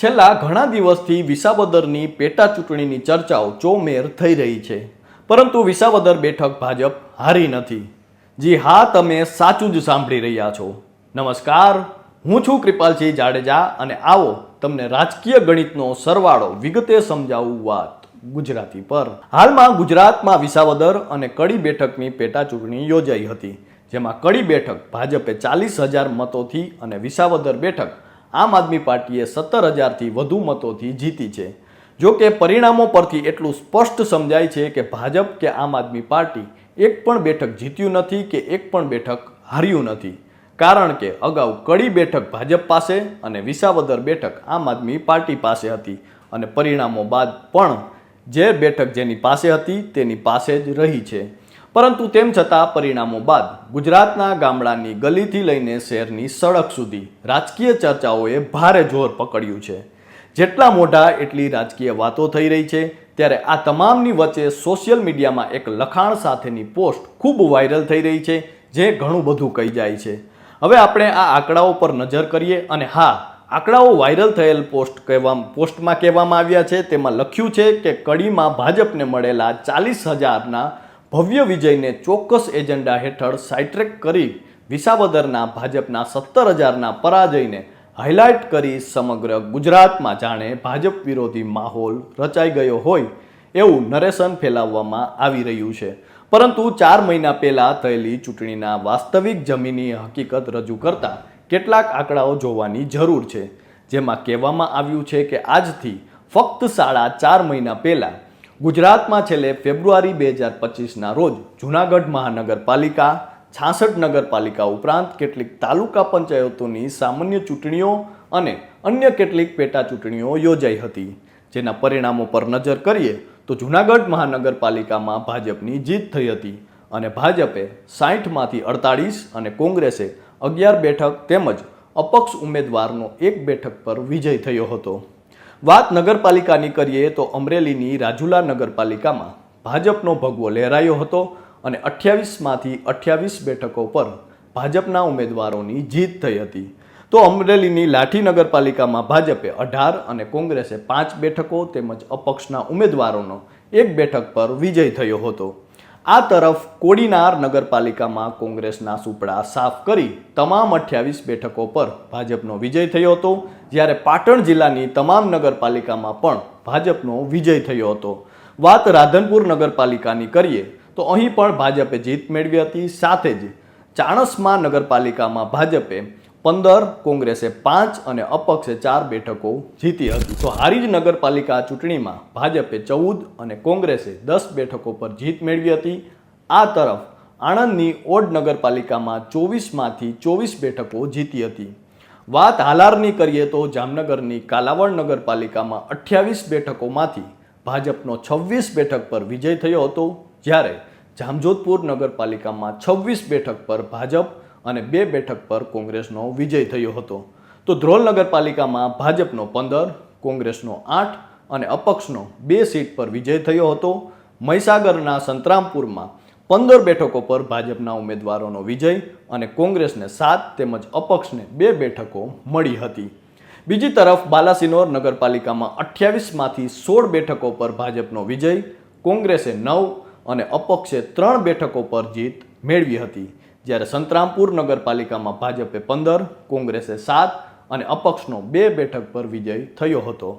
છેલ્લા ઘણા દિવસથી વિસાવદરની પેટા ચૂંટણીની ચર્ચાઓ ચોમેર થઈ રહી છે, પરંતુ વિસાવદર બેઠક ભાજપ હારી નથી. જી હા, તમે સાચું જ સાંભળી રહ્યા છો. નમસ્કાર, હું છું કૃપાલસિંહ જાડેજા અને આવો તમને રાજકીય ગણિતનો સરવાળો વિગતે સમજાવું વાત ગુજરાતી પર. હાલમાં ગુજરાતમાં વિસાવદર અને કડી બેઠકની પેટા ચૂંટણી યોજાઈ હતી, જેમાં કડી બેઠક ભાજપે 40,000 મતોથી અને વિસાવદર બેઠક આમ આદમી પાર્ટીએ 17,000થી વધુ મતોથી જીતી છે. જો કે પરિણામો પરથી એટલું સ્પષ્ટ સમજાય છે કે ભાજપ કે આમ આદમી પાર્ટી એક પણ બેઠક જીત્યું નથી કે એક પણ બેઠક હાર્યું નથી, કારણ કે અગાઉ કડી બેઠક ભાજપ પાસે અને વિસાવદર બેઠક આમ આદમી પાર્ટી પાસે હતી અને પરિણામો બાદ પણ જે બેઠક જેની પાસે હતી તેની પાસે જ રહી છે. પરંતુ તેમ છતાં પરિણામો બાદ ગુજરાતના ગામડાની ગલીથી લઈને શહેરની સડક સુધી રાજકીય ચર્ચાઓએ ભારે જોર પકડ્યું છે. જેટલા મોઢા એટલી રાજકીય વાતો થઈ રહી છે, ત્યારે આ તમામની વચ્ચે સોશિયલ મીડિયામાં એક લખાણ સાથેની પોસ્ટ ખૂબ વાયરલ થઈ રહી છે, જે ઘણું બધું કહી જાય છે. હવે આપણે આ આંકડાઓ પર નજર કરીએ અને હા, આંકડાઓ વાયરલ થયેલ પોસ્ટમાં કહેવામાં આવ્યા છે, તેમાં લખ્યું છે કે કડીમાં ભાજપને મળેલા 40,000ના ભવ્ય વિજયને ચોક્કસ એજન્ડા હેઠળ સાઇટ્રેક કરી વિસાવદરના ભાજપના 17,000ના પરાજયને હાઇલાઇટ કરી સમગ્ર ગુજરાતમાં જાણે ભાજપ વિરોધી માહોલ રચાઈ ગયો હોય એવું નરેશન ફેલાવવામાં આવી રહ્યું છે. પરંતુ 4 મહિના પહેલા થયેલી ચૂંટણીના વાસ્તવિક જમીની હકીકત રજૂ કરતા કેટલાક આંકડાઓ જોવાની જરૂર છે, જેમાં કહેવામાં આવ્યું છે કે આજથી ફક્ત 4.5 મહિના પહેલા ગુજરાતમાં છેલ્લે ફેબ્રુઆરી 2025ના રોજ જૂનાગઢ મહાનગરપાલિકા, 66 નગરપાલિકા ઉપરાંત કેટલીક તાલુકા પંચાયતોની સામાન્ય ચૂંટણીઓ અને અન્ય કેટલીક પેટા ચૂંટણીઓ યોજાઈ હતી, જેના પરિણામો પર નજર કરીએ તો જૂનાગઢ મહાનગરપાલિકામાં ભાજપની જીત થઈ હતી અને ભાજપે 60માંથી 48 અને કોંગ્રેસે 11 બેઠક તેમજ અપક્ષ ઉમેદવારનો 1 બેઠક પર વિજય થયો હતો. વાત નગરપાલિકાની કરીએ તો અમરેલીની રાજુલા નગરપાલિકામાં ભાજપનો ભગવો લહેરાયો હતો અને 28માંથી 28 બેઠકો પર ભાજપના ઉમેદવારોની જીત થઈ હતી. તો અમરેલીની લાઠી નગરપાલિકામાં ભાજપે 18 અને કોંગ્રેસે 5 બેઠકો તેમજ અપક્ષના ઉમેદવારોનો 1 બેઠક પર વિજય થયો હતો. આ તરફ કોડીનાર નગરપાલિકામાં કોંગ્રેસના સુપડા સાફ કરી તમામ 28 બેઠકો પર ભાજપનો વિજય થયો હતો, જ્યારે પાટણ જિલ્લાની તમામ નગરપાલિકામાં પણ ભાજપનો વિજય થયો હતો. વાત રાધનપુર નગરપાલિકાની કરીએ તો અહીં પણ ભાજપે જીત મેળવી હતી. સાથે જ ચાણસ્મા નગરપાલિકામાં ભાજપે 15, કોંગ્રેસે 5 અને અપક્ષે 4 બેઠકો જીતી હતી. તો હારીજ નગરપાલિકા ચૂંટણીમાં ભાજપે 14 અને કોંગ્રેસે 10 બેઠકો પર જીત મેળવી હતી. આ તરફ આણંદની ઓડ નગરપાલિકામાં 24માંથી 24 બેઠકો જીતી હતી. વાત હાલારની કરીએ તો જામનગરની કાલાવડ નગરપાલિકામાં 28 બેઠકોમાંથી ભાજપનો 26 બેઠક પર વિજય થયો હતો, જ્યારે જામજોધપુર નગરપાલિકામાં 26 બેઠક પર ભાજપ અને 2 બેઠક પર કોંગ્રેસનો વિજય થયો હતો. તો ધ્રોલ નગરપાલિકામાં ભાજપનો 15, કોંગ્રેસનો 8 અને અપક્ષનો 2 સીટ પર વિજય થયો હતો. મહીસાગરના સંતરામપુરમાં 15 બેઠકો પર ભાજપના ઉમેદવારોનો વિજય અને કોંગ્રેસને 7 તેમજ અપક્ષને 2 બેઠકો મળી હતી. બીજી તરફ બાલાસિનોર નગરપાલિકામાં 28માંથી 16 બેઠકો પર ભાજપનો વિજય, કોંગ્રેસે 9 અને અપક્ષે 3 બેઠકો પર જીત મેળવી હતી, જ્યારે સંતરામપુર નગરપાલિકામાં ભાજપે 15, કોંગ્રેસે 7 અને અપક્ષનો 2 બેઠક પર વિજય થયો હતો.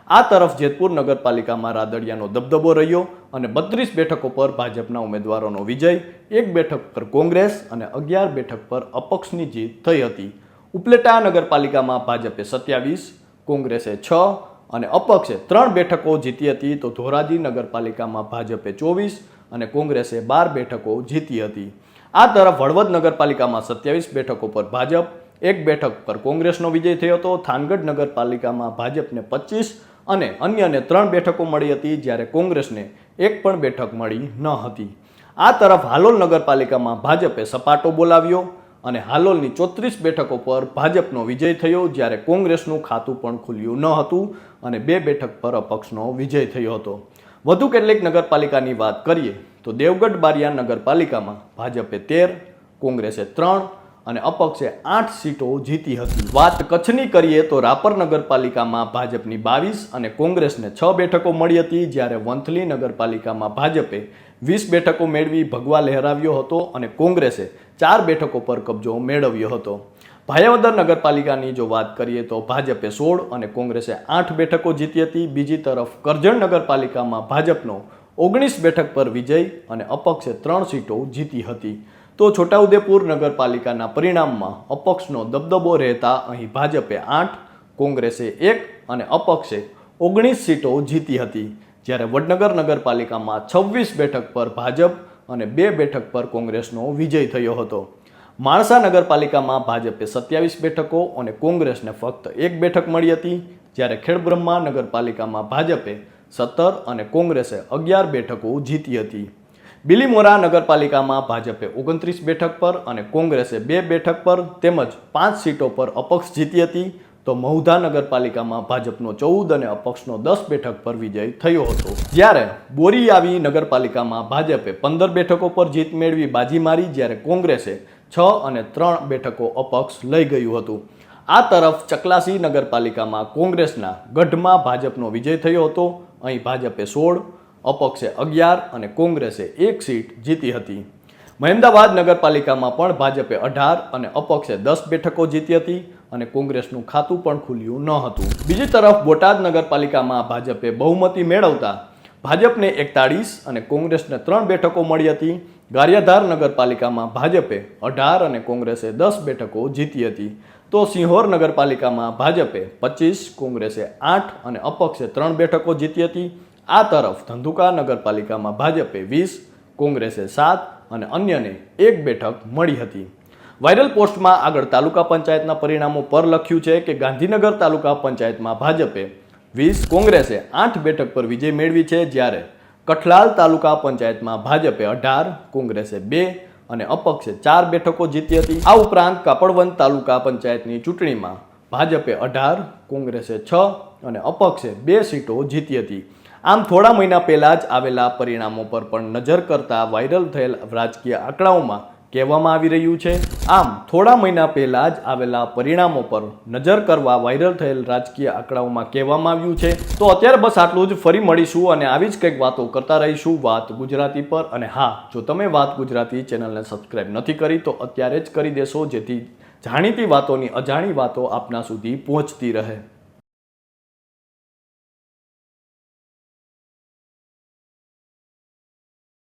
આ તરફ જેતપુર નગરપાલિકામાં રાદડિયાનો દબદબો રહ્યો અને 32 બેઠકો પર ભાજપના ઉમેદવારોનો વિજય, 1 બેઠક પર કોંગ્રેસ અને 11 બેઠક પર અપક્ષની જીત થઈ હતી. ઉપલેટા નગરપાલિકામાં ભાજપે 27, કોંગ્રેસે 6 અને અપક્ષે 3 બેઠકો જીતી હતી. તો ધોરાજી નગરપાલિકામાં ભાજપે 24 અને કોંગ્રેસે 12 બેઠકો જીતી હતી. આ તરફ હળવદ નગરપાલિકામાં 27 બેઠકો પર ભાજપ, 1 બેઠક પર કોંગ્રેસનો વિજય થયો હતો. થાનગઢ નગરપાલિકામાં ભાજપને 25 અને અન્યને 3 બેઠકો મળી હતી, જ્યારે કોંગ્રેસને 1 પણ બેઠક મળી ન હતી. આ તરફ હાલોલ નગરપાલિકામાં ભાજપે સપાટો બોલાવ્યો અને હાલોલની 34 બેઠકો પર ભાજપનો વિજય થયો, જ્યારે કોંગ્રેસનું ખાતું પણ ખુલ્યું ન હતું અને 2 બેઠક પર અપક્ષનો વિજય થયો હતો. વધુ કેટલીક નગરપાલિકાની વાત કરીએ તો દેવગઢ બારિયા નગરપાલિકામાં ભાજપે 13, કોંગ્રેસે 3 અને અપક્ષે 8 સીટો જીતી હતી. વાત કચ્છની કરીએ તો રાપર નગરપાલિકામાં ભાજપની 22 અને કોંગ્રેસને 6 બેઠકો મળી હતી, જ્યારે વંથલી નગરપાલિકામાં ભાજપે 20 બેઠકો મેળવી ભગવા લહેરાવ્યો હતો અને કોંગ્રેસે 4 બેઠકો પર કબજો મેળવ્યો હતો. ભાયાવદર નગરપાલિકાની જો વાત કરીએ તો ભાજપે 16 અને કોંગ્રેસે 8 બેઠકો જીતી હતી. બીજી તરફ કરજણ નગરપાલિકામાં ભાજપનો 19 બેઠક પર વિજય અને અપક્ષે 3 સીટો જીતી હતી. તો છોટાઉદેપુર નગરપાલિકાના પરિણામમાં અપક્ષનો દબદબો રહેતા અહીં ભાજપે 8, કોંગ્રેસે 1 અને અપક્ષે 19 સીટો જીતી હતી, જ્યારે વડનગર નગરપાલિકામાં 26 બેઠક પર ભાજપ અને 2 બેઠક પર કોંગ્રેસનો વિજય થયો હતો. માણસા નગરપાલિકામાં ભાજપે 27 બેઠકો અને કોંગ્રેસને ફક્ત 1 બેઠક મળી હતી, જ્યારે ખેડબ્રહ્મા નગરપાલિકામાં ભાજપે 17 અને કોંગ્રેસે 11 બેઠકો જીતી હતી. બિલીમોરા નગરપાલિકામાં ભાજપે 29 બેઠક પર અને કોંગ્રેસે 2 બેઠક પર તેમજ 5 સીટો પર અપક્ષ જીતી હતી. તો મહુધા નગરપાલિકામાં ભાજપનો 14 અને અપક્ષનો 10 બેઠક પર વિજય થયો હતો. જ્યારે બોરીઆવી નગરપાલિકામાં ભાજપે 15 બેઠકો પર જીત મેળવી બાજી મારી, જ્યારે કોંગ્રેસે 6 અને 3 બેઠકો અપક્ષ લઈ ગયું હતું. આ તરફ ચકલાસી નગરપાલિકામાં કોંગ્રેસના ગઢમાં ભાજપનો વિજય થયો હતો. અહીં ભાજપે 16, અપક્ષે 11 અને કોંગ્રેસે 1 સીટ જીતી હતી. મહેમદાવાદ નગરપાલિકામાં પણ ભાજપે 18 અને અપક્ષે 10 બેઠકો જીતી હતી અને કોંગ્રેસનું ખાતું પણ ખુલ્યું ન હતું. બીજી તરફ બોટાદ નગરપાલિકામાં ભાજપે બહુમતી મેળવતા ભાજપને 41 અને કોંગ્રેસને 3 બેઠકો મળી હતી. ગારિયાધાર નગરપાલિકામાં ભાજપે 18 અને કોંગ્રેસે 10 બેઠકો જીતી હતી. તો સિંહોર નગરપાલિકામાં ભાજપે 25, કોંગ્રેસે 8 અને અપક્ષે 3 બેઠકો જીતી હતી. આ તરફ ધંધુકા નગરપાલિકામાં ભાજપે 20, કોંગ્રેસે 7 અને અન્યને 1 બેઠક મળી હતી. વાયરલ પોસ્ટમાં આગળ તાલુકા પંચાયતના પરિણામો પર લખ્યું છે કે ગાંધીનગર તાલુકા પંચાયતમાં ભાજપે 20, કોંગ્રેસે 8 બેઠક પર વિજય મેળવી છે, જ્યારે કઠલાલ તાલુકા પંચાયતમાં ભાજપે 18, કોંગ્રેસે 2 અને અપક્ષે 4 બેઠકો જીતી હતી. આ ઉપરાંત કાપડવંત તાલુકા પંચાયતની ચૂંટણીમાં ભાજપે 18, કોંગ્રેસે 6 અને અપક્ષે 2 સીટો જીતી હતી. આમ થોડા મહિના પહેલા જ આવેલા પરિણામો પર પણ નજર કરતા વાયરલ થયેલ રાજકીય આંકડાઓમાં કહેવામાં આવી રહ્યું છે. આમ થોડા મહિના પહેલા જ આવેલા પરિણામો પર નજર કરવા વાયરલ થયેલ રાજકીય આંકડાઓમાં કહેવામાં આવ્યું છે. તો અત્યારે બસ આટલું જ. ફરી મળીશું અને આવી જ કંઈક વાતો કરતા રહીશું વાત ગુજરાતી પર. અને હા, જો તમે વાત ગુજરાતી ચેનલને સબસ્ક્રાઇબ નથી કરી તો અત્યારે જ કરી દેશો, જેથી જાણીતી વાતોની અજાણી વાતો આપના સુધી પહોંચતી રહે.